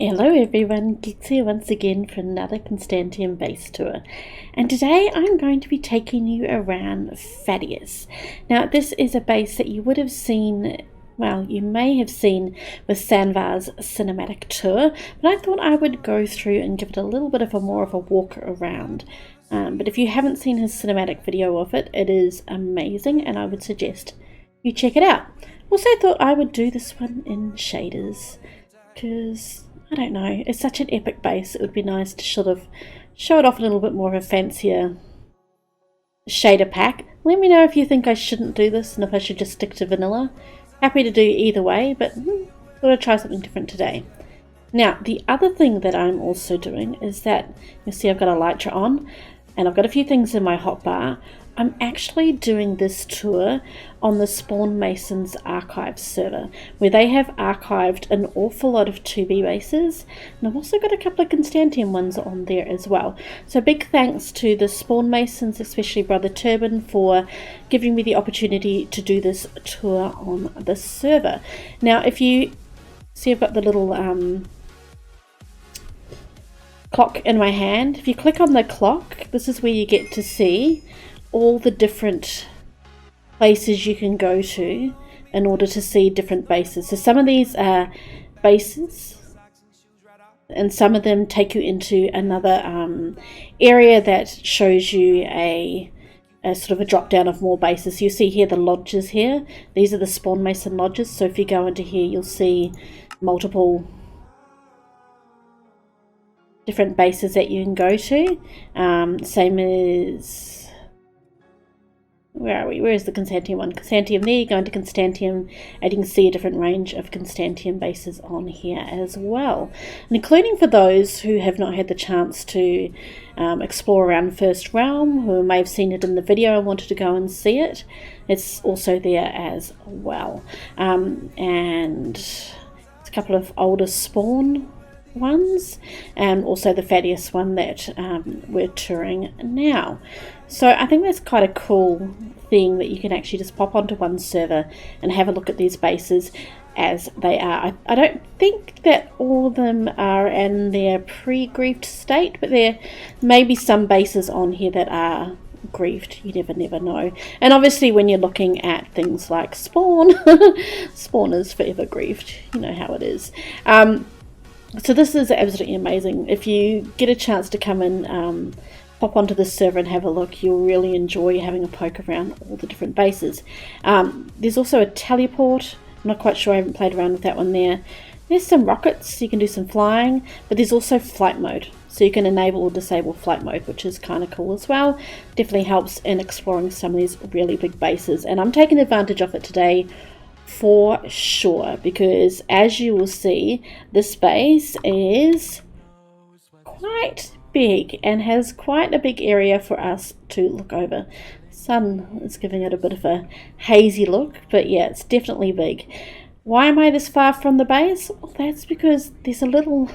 Hello everyone, Geeks here once again for another Constantiam base tour, and today I'm going to be taking you around Phaddass. Now this is a base that you would have seen, well, you may have seen with Sanvar's cinematic tour, but I thought I would go through and give it a little bit of a more of a walk around. But if you haven't seen his cinematic video of it, it is amazing and I would suggest you check it out. Also thought I would do this one in shaders because I don't know, it's such an epic base, it would be nice to sort of show it off a little bit more of a fancier shader pack. Let me know if you think I shouldn't do this and if I should just stick to vanilla. Happy to do either way, but thought I'd try something different today. Now, the other thing that I'm also doing is that, you'll see I've got a Elytra on, and I've got a few things in my hotbar. I'm actually doing this tour on the Spawn Masons archive server, where they have archived an awful lot of 2B bases, and I've also got a couple of Constantiam ones on there as well. So big thanks to the Spawn Masons, especially Brother Terbin, for giving me the opportunity to do this tour on the server. Now if you see, I've got the little clock in my hand. If you click on the clock, this is where you get to see all the different places you can go to in order to see different bases. So some of these are bases and some of them take you into another area that shows you a sort of a drop down of more bases. So you see here the lodges here. These are the Spawn Mason lodges. So if you go into here, you'll see multiple different bases that you can go to. Same as, where are we? Where is the Constantiam one? Constantiam there, you go into Constantiam and you can see a different range of Constantiam bases on here as well. And including for those who have not had the chance to explore around First Realm, who may have seen it in the video and wanted to go and see it, it's also there as well. And it's a couple of older Spawn ones, and also the Phaddass one that we're touring now. So I think that's quite a cool thing that you can actually just pop onto one server and have a look at these bases as they are. I don't think that all of them are in their pre-griefed state, but there may be some bases on here that are griefed. You never know. And obviously when you're looking at things like Spawn, Spawn is forever griefed. You know how it is. So this is absolutely amazing. If you get a chance to come and pop onto this server and have a look, you'll really enjoy having a poke around all the different bases. There's also a teleport. I'm not quite sure, I haven't played around with that one there. There's some rockets, you can do some flying, but there's also flight mode. So you can enable or disable flight mode, which is kind of cool as well. Definitely helps in exploring some of these really big bases. And I'm taking advantage of it today for sure, because as you will see, this base is quite big and has quite a big area for us to look over. Sun is giving it a bit of a hazy look, but yeah, it's definitely big. Why am I this far from the base? Well, that's because there's a little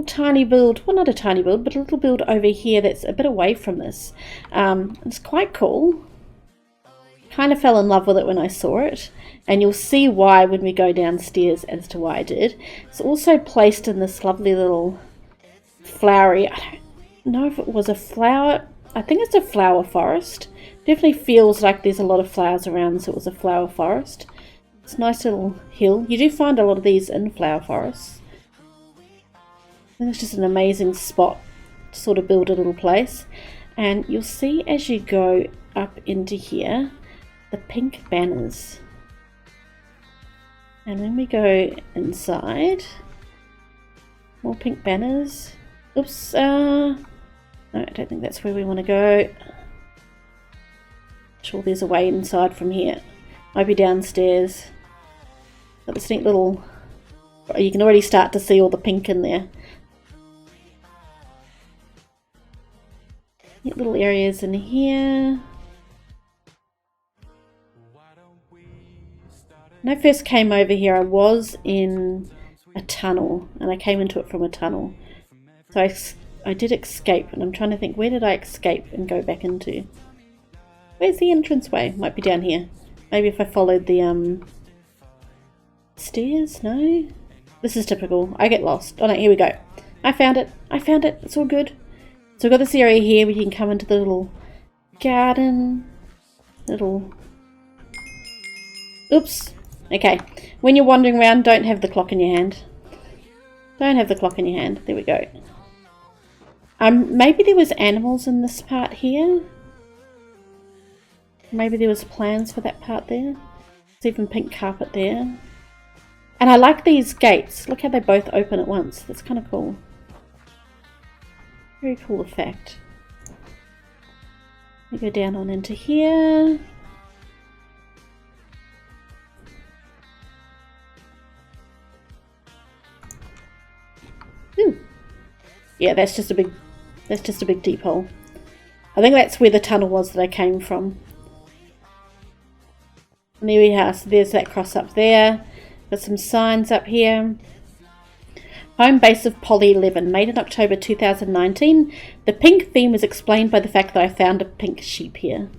tiny build, well not a tiny build, but a little build over here that's a bit away from this. It's quite cool. Kind of fell in love with it when I saw it, and you'll see why when we go downstairs as to why I did. It's also placed in this lovely little flowery, I don't know if it was a flower, I think it's a flower forest. Definitely feels like there's a lot of flowers around, so it was a flower forest. It's a nice little hill. You do find a lot of these in flower forests. I think it's just an amazing spot to sort of build a little place. And you'll see as you go up into here, the pink banners. And when we go inside, more pink banners. Oops, no, I don't think that's where we want to go. Sure, there's a way inside from here. Might be downstairs. Got this neat little, you can already start to see all the pink in there. Neat little areas in here. When I first came over here, I was in a tunnel, and I came into it from a tunnel. So I did escape, and I'm trying to think, where did I escape and go back into? Where's the entranceway? Might be down here. Maybe if I followed the stairs? No? This is typical. I get lost. Oh no, here we go. I found it. I found it. It's all good. So we've got this area here where you can come into the little garden. Little... Oops. Okay. When you're wandering around, don't have the clock in your hand. Don't have the clock in your hand. There we go. Maybe there was animals in this part here. Maybe there was plans for that part there. There's even pink carpet there. And I like these gates. Look how they both open at once. That's kind of cool. Very cool effect. We go down on into here. Ooh. Yeah, that's just a big deep hole. I think that's where the tunnel was that I came from. And there we are. So there's that cross up there. Got some signs up here. Home base of Poly 11, made in October 2019. The pink theme was explained by the fact that I found a pink sheep here.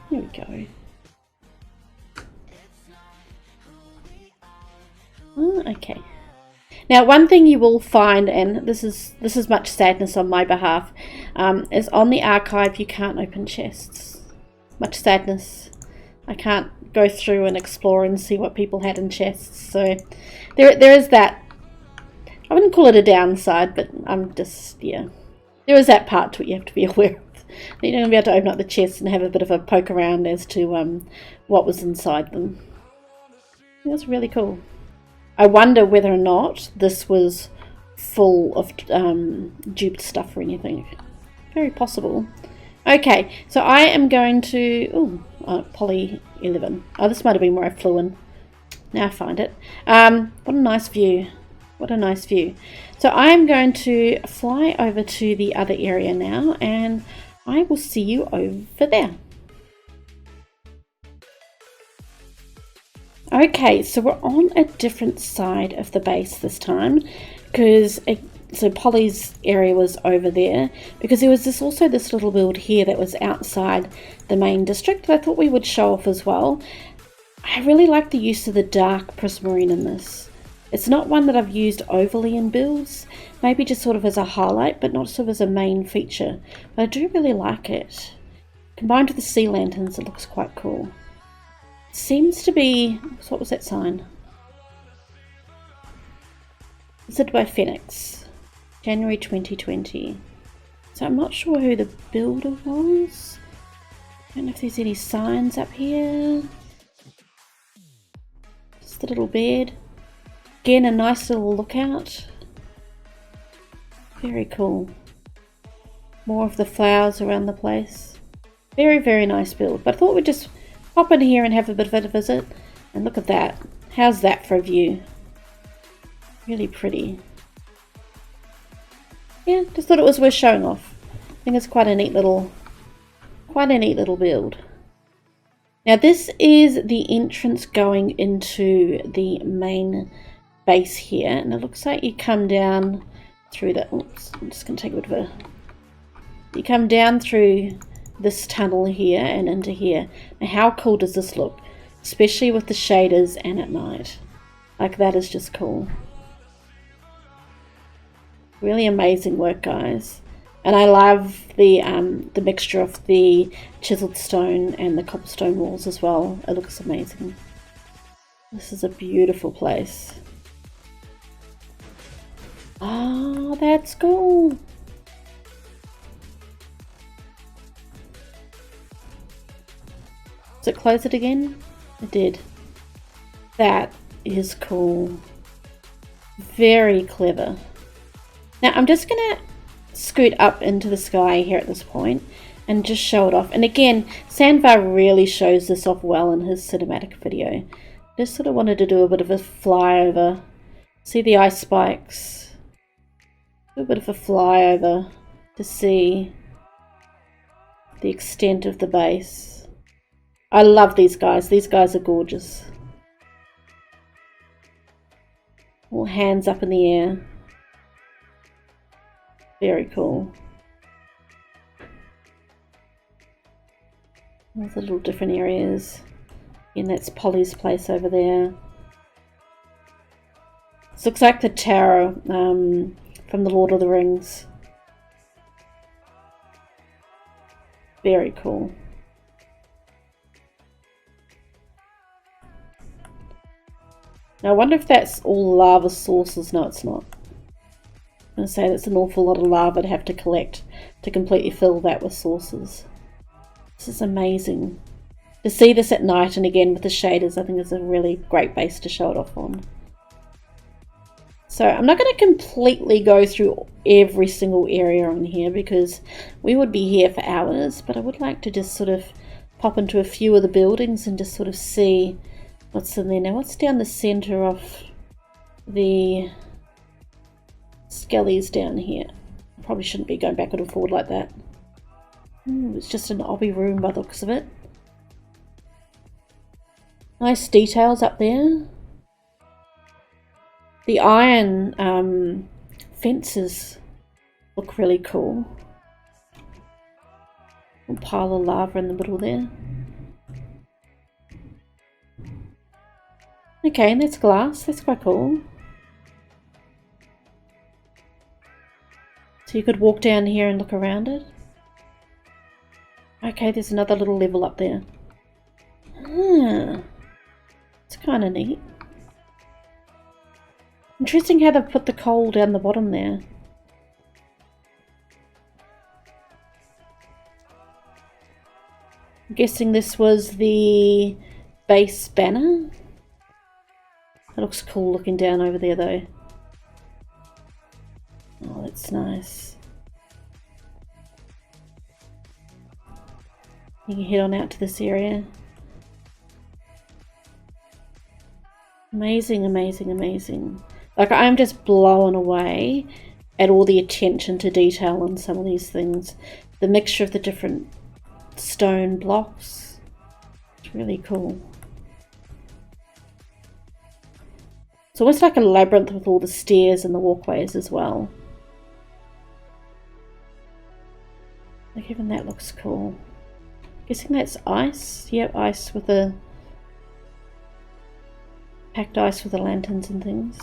Here we go. Oh, okay. Now, one thing you will find, and this is much sadness on my behalf, is on the archive you can't open chests. Much sadness. I can't go through and explore and see what people had in chests. So there is that. I wouldn't call it a downside, but I'm just, yeah. There is that part to it you have to be aware of. You're going to be able to open up the chests and have a bit of a poke around as to what was inside them. That's really cool. I wonder whether or not this was full of duped stuff or anything. Very possible. Okay, so I am going to... Poly 11. Oh, this might have been where I flew in. Now I find it. What a nice view. What a nice view. So I'm going to fly over to the other area now, and I will see you over there. Okay, so we're on a different side of the base this time, because so Polly's area was over there, because there was also this little build here that was outside the main district that I thought we would show off as well. I really like the use of the dark prismarine in this. It's not one that I've used overly in builds, maybe just sort of as a highlight, but not sort of as a main feature. But I do really like it. Combined with the sea lanterns, it looks quite cool. It seems to be... what was that sign? Visited by Phoenix, January 2020. So I'm not sure who the builder was. I don't know if there's any signs up here. Just the little bed. Again, a nice little lookout. Very cool. More of the flowers around the place. Very, very nice build. But I thought we'd just pop in here and have a bit of a visit. And look at that. How's that for a view? Really pretty. Yeah, just thought it was worth showing off. I think it's quite a neat little build. Now this is the entrance going into the main base here, and it looks like you come down through that. Oops, I'm just going to take a bit of a... You come down through this tunnel here and into here. Now how cool does this look? Especially with the shaders and at night. Like, that is just cool. Really amazing work, guys. And I love the mixture of the chiseled stone and the cobblestone walls as well. It looks amazing. This is a beautiful place. Oh, that's cool. Does it close it again? It did. That is cool. Very clever. Now I'm just gonna scoot up into the sky here at this point and just show it off. And again, Sanvar really shows this off well in his cinematic video. Just sort of wanted to do a bit of a flyover. See the ice spikes. Do a bit of a flyover to see the extent of the base. I love these guys. These guys are gorgeous. All hands up in the air. Very cool. All the little different areas. And that's Polly's place over there. This looks like the tower from the Lord of the Rings. Very cool. Now I wonder if that's all lava sources. No, it's not. I'm going to say that's an awful lot of lava to have to collect to completely fill that with sources. This is amazing. To see this at night and again with the shaders, I think is a really great base to show it off on. So I'm not going to completely go through every single area on here because we would be here for hours, but I would like to just sort of pop into a few of the buildings and just sort of see what's in there. Now what's down the center of the skellies down here? I probably shouldn't be going backward and forward like that. It's just an obby room by the looks of it. Nice details up there. The iron fences look really cool. A pile of lava in the middle there. Okay, and that's glass. That's quite cool. So you could walk down here and look around it. Okay, there's another little level up there. It's kind of neat. Interesting how they've put the coal down the bottom there. I'm guessing this was the base banner. That looks cool looking down over there though. Oh, that's nice. You can head on out to this area. Amazing, amazing, amazing. Like, I'm just blown away at all the attention to detail on some of these things. The mixture of the different stone blocks. It's really cool. It's almost like a labyrinth with all the stairs and the walkways as well. Like, even that looks cool. Guessing that's ice. Yep, ice with the packed ice with the lanterns and things.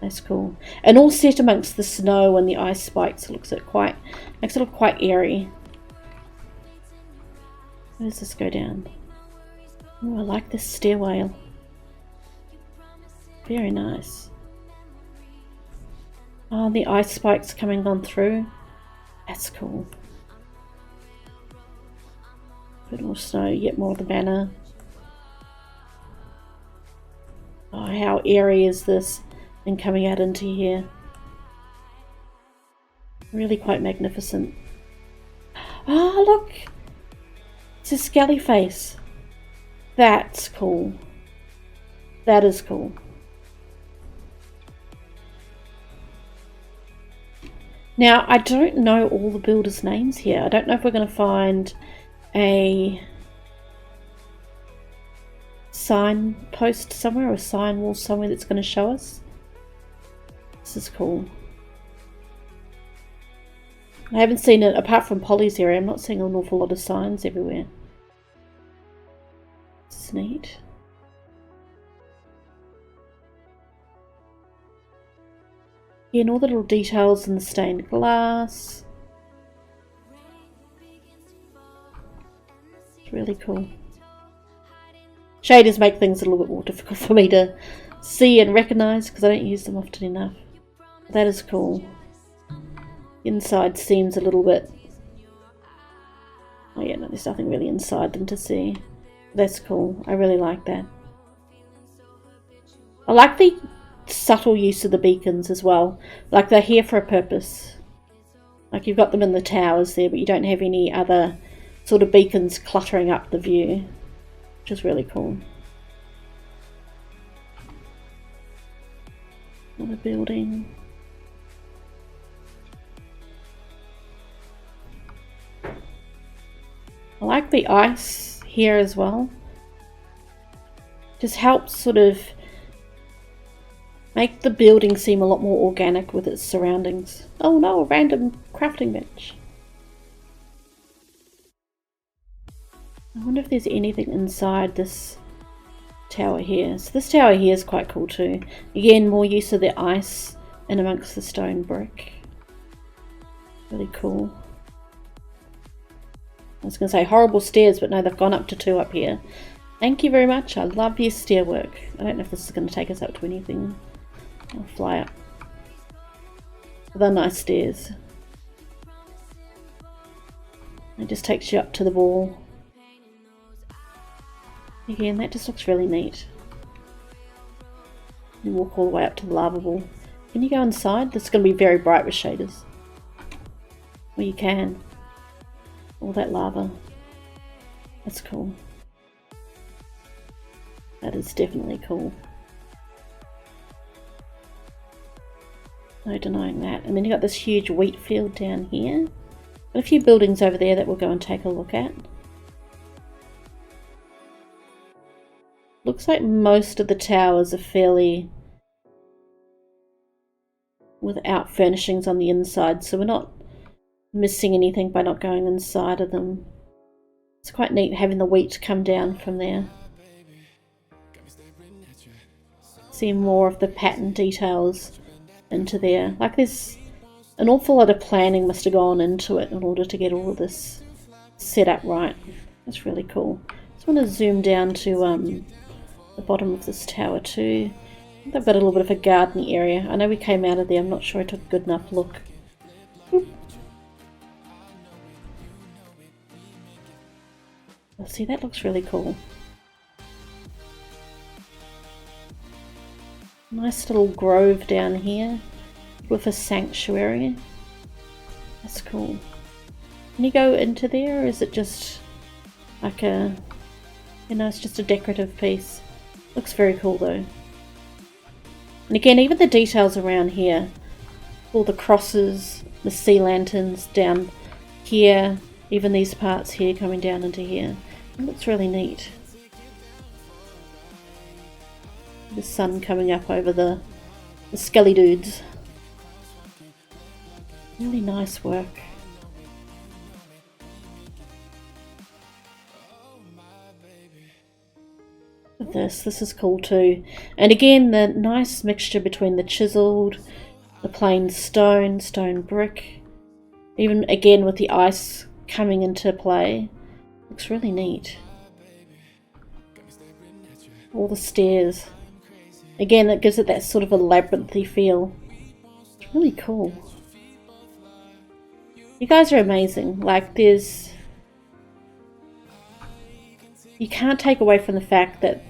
That's cool. And all set amongst the snow and the ice spikes. Makes it look quite airy. Where does this go down? Oh, I like this stairway. Very nice. Oh, the ice spikes coming on through. That's cool. A bit more snow, yet more of the banner. Oh, how airy is this? And coming out into here. Really quite magnificent. Oh, look! It's a skelly face. That's cool. That is cool. Now, I don't know all the builders' names here. I don't know if we're going to find a sign post somewhere or a sign wall somewhere that's going to show us. This is cool. I haven't seen it, apart from Polly's area, I'm not seeing an awful lot of signs everywhere. This is neat. Yeah, and all the little details in the stained glass. It's really cool. Shaders make things a little bit more difficult for me to see and recognise because I don't use them often enough. That is cool. Inside seems a little bit... Oh yeah, no, there's nothing really inside them to see. That's cool. I really like that. I like the subtle use of the beacons as well. Like, they're here for a purpose. Like, you've got them in the towers there, but you don't have any other sort of beacons cluttering up the view, which is really cool. Another building. I like the ice here as well. Just helps sort of make the building seem a lot more organic with its surroundings. Oh no, a random crafting bench. I wonder if there's anything inside this tower here. So this tower here is quite cool too. Again, more use of the ice in amongst the stone brick. Really cool. I was going to say horrible stairs, but no, they've gone up to 2 up here. Thank you very much. I love your stair work. I don't know if this is going to take us up to anything. I'll fly up. They're nice stairs. It just takes you up to the wall. Again, that just looks really neat. You walk all the way up to the lava ball. Can you go inside? This is going to be very bright with shaders. Well, you can. All that lava. That's cool. That is definitely cool. No denying that. And then you've got this huge wheat field down here. Got a few buildings over there that we'll go and take a look at. Looks like most of the towers are fairly without furnishings on the inside, so we're not missing anything by not going inside of them. It's quite neat having the wheat come down from there. See more of the pattern details into there. Like there's an awful lot of planning must have gone into it in order to get all of this set up right. That's really cool. Just want to zoom down to the bottom of this tower too. They've got a little bit of a garden area. I know we came out of there, I'm not sure I took a good enough look. Oop. See, that looks really cool. Nice little grove down here with a sanctuary. That's cool. Can you go into there, or is it just like a, you know, it's just a decorative piece? Looks very cool though. And again, even the details around here, all the crosses, the sea lanterns down here, even these parts here coming down into here. It looks really neat. The sun coming up over the skelly dudes. Really nice work. This is cool too. And again, the nice mixture between the chiseled, the plain stone brick, even again with the ice coming into play. Looks really neat. All the stairs. Again, it gives it that sort of a labyrinthy feel. It's really cool. You guys are amazing. Like, you can't take away from the fact that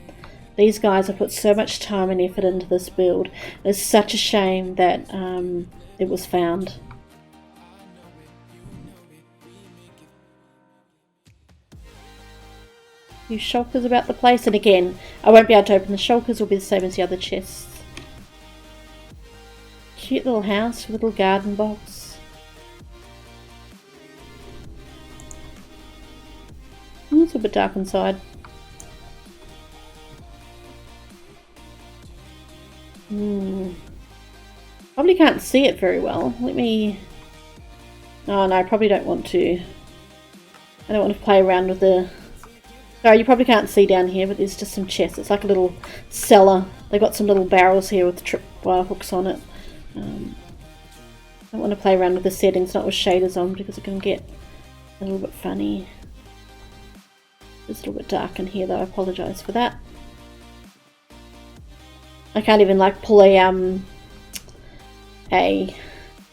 these guys have put so much time and effort into this build. It's such a shame that it was found. Few shulkers about the place, and again, I won't be able to open the shulkers. Will be the same as the other chests. Cute little house, little garden box. It's a bit dark inside. Probably can't see it very well. Let me... Oh no, I probably don't want to. I don't want to play around with the... Sorry, you probably can't see down here, but there's just some chests. It's like a little cellar. They've got some little barrels here with tripwire hooks on it. I don't want to play around with the settings, not with shaders on, because it can get a little bit funny. It's a little bit dark in here though, I apologise for that. I can't even like pull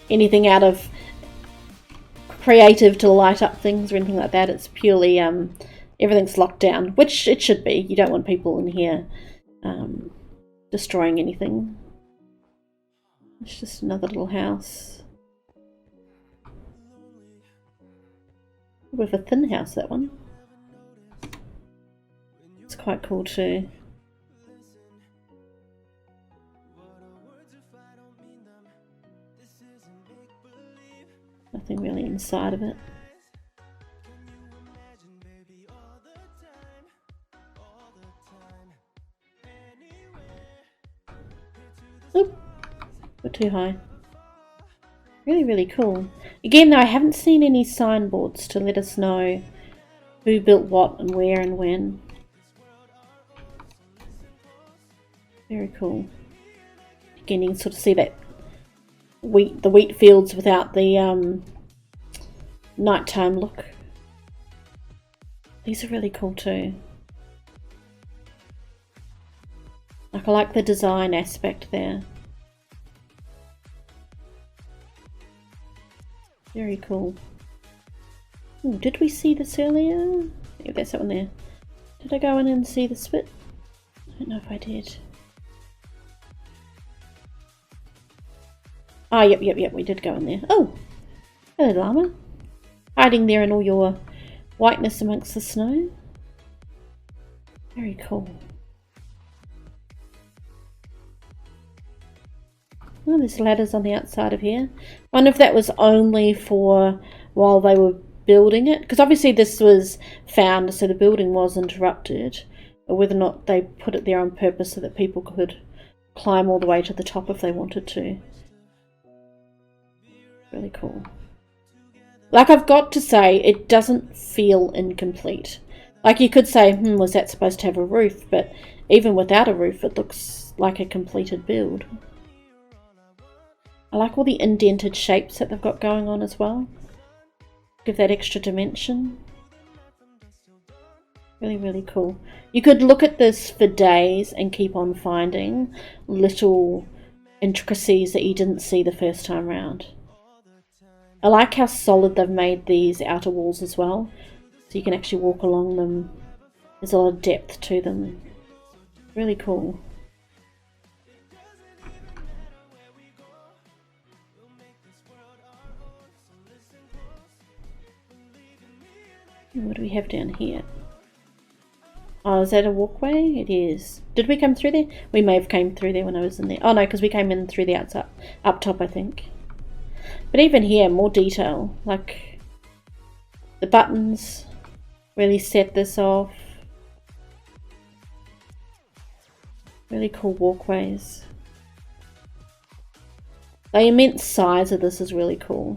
anything out of creative to light up things or anything like that. It's purely everything's locked down, which it should be. You don't want people in here destroying anything. It's just another little house. With a thin house, that one. It's quite cool too. Nothing really inside of it. Oop, we're too high. Really, really cool. Again, though, I haven't seen any signboards to let us know who built what and where and when. Very cool. Again, you can sort of see that the wheat fields without the nighttime look. These are really cool too. Like, I like the design aspect there. Very cool. Ooh, did we see this earlier? Yeah, that's that one there. Did I go in and see this bit? I don't know if I did. Oh, yep, we did go in there. Oh! Hello, llama. Hiding there in all your whiteness amongst the snow. Very cool. Oh, there's ladders on the outside of here. I wonder if that was only for while they were building it. Because obviously this was found, so the building was interrupted. Or whether or not they put it there on purpose so that people could climb all the way to the top if they wanted to. Really cool. Like, I've got to say, it doesn't feel incomplete. Like, you could say, was that supposed to have a roof? But even without a roof, it looks like a completed build. I like all the indented shapes that they've got going on as well. Give that extra dimension. Really, really cool. You could look at this for days and keep on finding little intricacies that you didn't see the first time round. I like how solid they've made these outer walls as well. So you can actually walk along them. There's a lot of depth to them. Really cool. What do we have down here? Oh, is that a walkway? It is. Did we come through there? We may have came through there when I was in there. Oh no, because we came in through the outside, up top, I think. But even here, more detail. Like, the buttons really set this off. Really cool walkways. The immense size of this is really cool.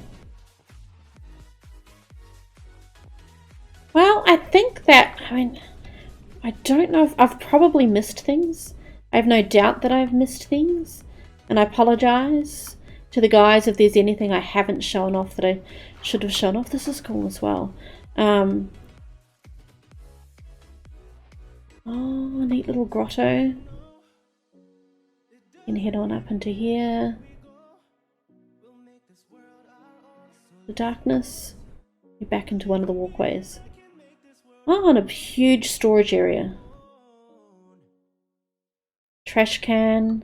Well, I think that, I don't know if I've probably missed things. I have no doubt that I've missed things. And I apologise to the guys if there's anything I haven't shown off that I should have shown off. This is cool as well. Oh, neat little grotto. You can head on up into here. The darkness. You're back into one of the walkways. Oh, and a huge storage area. Trash can.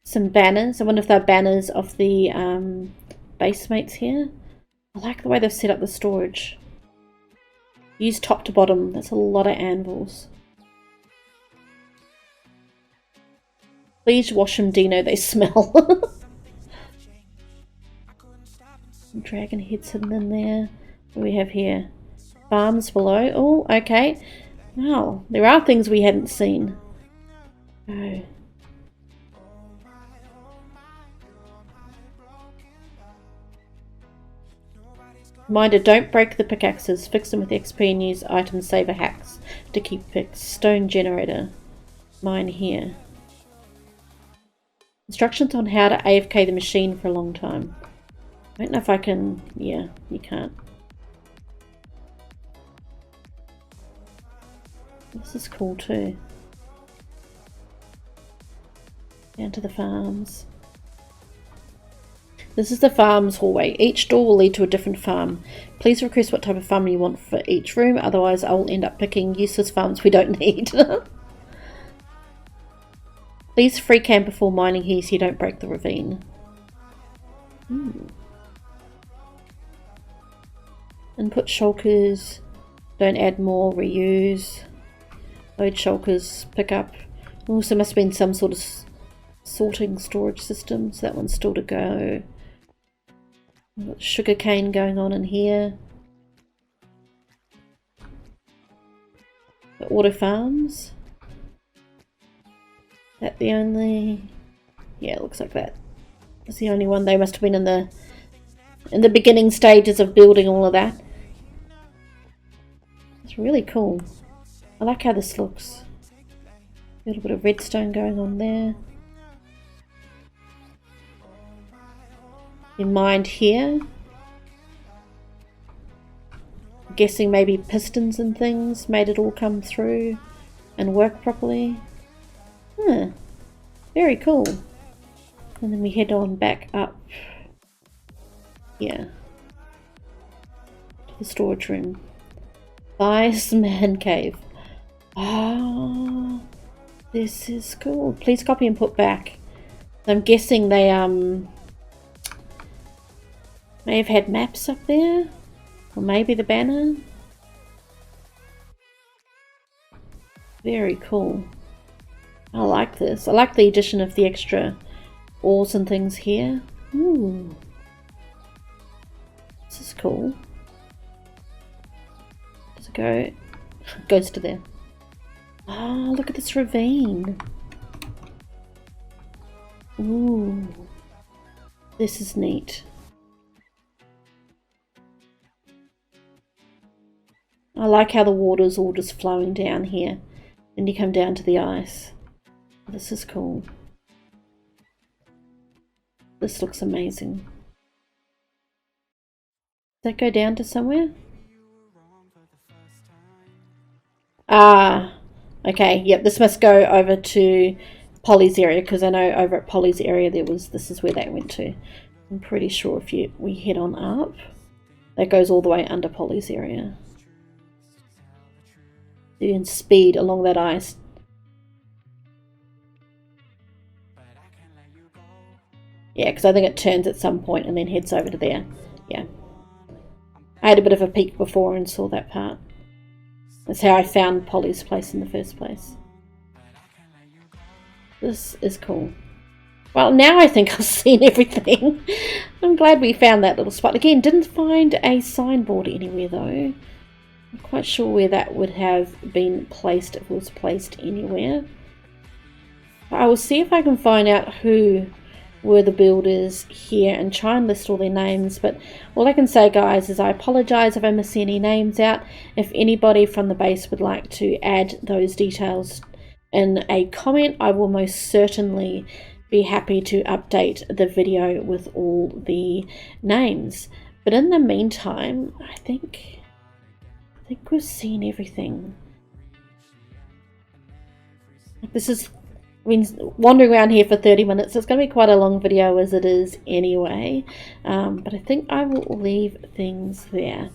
Some banners. I wonder if they're banners of the basemates here. I like the way they've set up the storage. Use top to bottom. That's a lot of anvils. Please wash them, Dino. They smell. Dragon heads hidden in there. What do we have here? Farms below. Oh, okay. Wow, there are things we hadn't seen. Oh. Reminder, don't break the pickaxes. Fix them with XP and use item saver hacks to keep picks. Stone generator. Mine here. Instructions on how to AFK the machine for a long time. I don't know if I can... Yeah, you can't. This is cool too. Down to the farms. This is the farms hallway. Each door will lead to a different farm. Please request what type of farm you want for each room, otherwise I will end up picking useless farms we don't need. Please free camp before mining here so you don't break the ravine. Input shulkers. Don't add more, reuse. Load shulkers, pick up. Also must have been some sort of sorting storage system, so that one's still to go. We've got sugar cane going on in here. The auto farms. That the only... Yeah, it looks like that. That's the only one. They must have been in the beginning stages of building all of that. It's really cool. I like how this looks. A little bit of redstone going on there. In mind here, I'm guessing maybe pistons and things made it all come through and work properly. Huh. Very cool. And then we head on back up here to the storage room. Bias man cave. Ah, this is cool. Please copy and put back. I'm guessing they may have had maps up there, or maybe the banner. Very cool. I like this. I like the addition of the extra ores and things here. Ooh, this is cool. Does it go? It goes to there. Oh, look at this ravine. Ooh, this is neat. I like how the water's all just flowing down here. Then you come down to the ice. This is cool. This looks amazing. Does that go down to somewhere? Ah, okay. Yep, this must go over to Polly's area, because I know over at Polly's area this is where that went to. I'm pretty sure if we head on up, that goes all the way under Polly's area. You can speed along that ice. Yeah, because I think it turns at some point and then heads over to there. Yeah. I had a bit of a peek before and saw that part. That's how I found Polly's place in the first place. This is cool. Well, now I think I've seen everything. I'm glad we found that little spot. Again, didn't find a signboard anywhere though. I'm quite sure where that would have been placed if it was placed anywhere. I will see if I can find out who were the builders here and try and list all their names, but all I can say, guys, is I apologize if I miss any names out. If anybody from the base would like to add those details in a comment, I will most certainly be happy to update the video with all the names. But in the meantime, I think we've seen everything. This is, I mean, wandering around here for 30 minutes. It's going to be quite a long video as it is anyway. But I think I will leave things there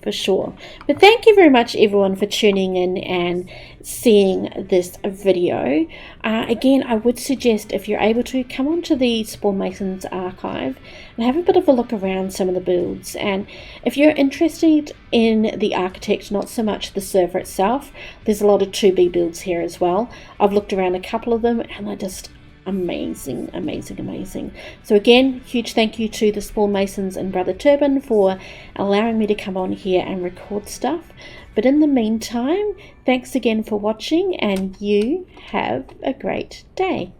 for sure. But thank you very much everyone for tuning in and seeing this video. Again, I would suggest if you're able to come onto the Spawn Masons archive and have a bit of a look around some of the builds. And if you're interested in the architect, not so much the server itself, there's a lot of 2B builds here as well. I've looked around a couple of them and they're just amazing, amazing, amazing. So again, huge thank you to the Spawn Masons and Brother Terbin for allowing me to come on here and record stuff. But in the meantime, thanks again for watching and you have a great day.